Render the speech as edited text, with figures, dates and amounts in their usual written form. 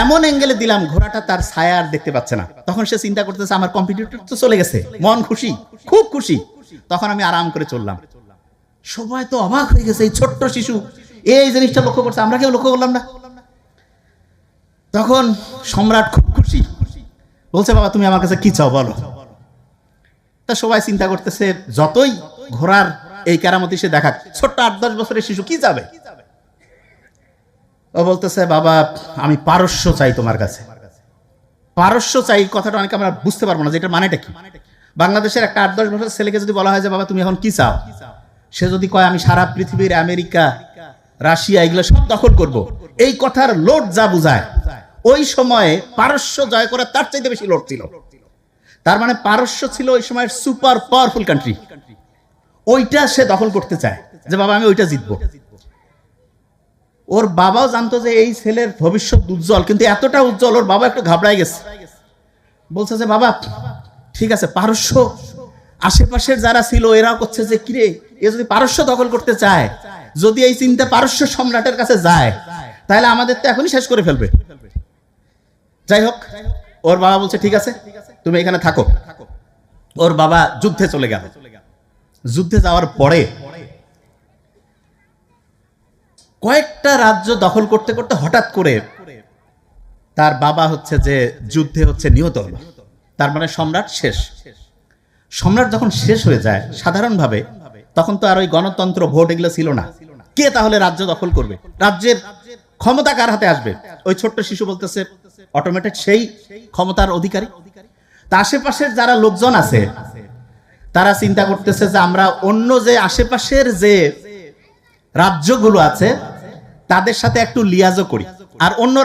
এমন অ্যাঙ্গেলে দিলাম ঘোড়াটা তার ছায়া আর দেখতে পাচ্ছে না। তখন সে চিন্তা করতেছে আমার কম্পিটিটর তো চলে গেছে, মন খুশি, খুব খুশি। তখন আমি আরাম করে চললাম। সবাই তো অবাক হয়ে গেছে, এই ছোট্ট শিশু এই জিনিসটা লক্ষ্য করছে, আমরা কেউ লক্ষ্য করলাম না। তখন সম্রাট খুব খুশি, বলছে বাবা তুমি আমার কাছে কি চাও বলো। তা সবাই চিন্তা করতেছে যতই ঘোড়ার এই কেরামতি সে দেখাক, ছোট্ট 8-10 বছরের শিশু কি যাবে। ও বলতেছে বাবা আমি পারস্য চাই তোমার কাছে। পারস্য চাই কথাটা অনেকে আমরা বুঝতে পারবো না যে এটার মানেটা কি। বাংলাদেশের একটা 8-10 বছরের ছেলেকে যদি বলা হয় যে বাবা তুমি এখন কি চাও, সে যদি কয় আমি সারা পৃথিবীর আমেরিকা রাশিয়া এগুলো সব দখল করব, এই কথার লোড যা বুঝায়, ওই সময়ে পারস্য জয় করা তার চাইতে বেশি লোড ছিল। তার মানে পারস্য ছিল ওই সময়ের সুপার পাওয়ারফুল কান্ট্রি, ওইটা সে দখল করতে চায় যে বাবা আমি ওইটা জিতবো। ওর বাবাও জানতো যে এই ছেলের ভবিষ্যৎ উজ্জ্বল, কিন্তু এতটা উজ্জ্বল ওর বাবা একটু ঘাবড়ায় গেছে। বলছে যে বাবা ঠিক আছে, পারস্য আশেপাশের যারা ছিল এরাও করছে যে কিরে এ যদি পারস্য দখল করতে চায়, যদি এই চিন্তা পারস্য সম্রাটের কাছে যায় তাহলে আমাদের তো এখনই শেষ করে ফেলবে। যাই হোক, ওর বাবা বলছে ঠিক আছে তুমি এখানে থাকো। ওর বাবা যুদ্ধে চলে গেল। যুদ্ধে যাওয়ার পরে কয়েকটা রাজ্য দখল করতে করতে হঠাৎ করে তার বাবা হচ্ছে যে যুদ্ধে হচ্ছে নিহত হলো। তার মানে সম্রাট শেষ। সম্রাট যখন শেষ হয়ে যায় সাধারণভাবে তখন তো আর ওই গণতন্ত্র ভোট এগুলো ছিল না। কে তাহলে রাজ্য দখল করবে, রাজ্যের ক্ষমতা কার হাতে আসবে? ওই ছোট্ট শিশু বলতেছে অটোমেটেড সেই ক্ষমতার অধিকারী। তা আশেপাশের যারা লোকজন আছে তারা চিন্তা করতেছে যে আমরা অন্য যে আশেপাশের যে রাজ্যগুলো আছে তাদের সাথে একটু লিয়াজও করি, আর অন্য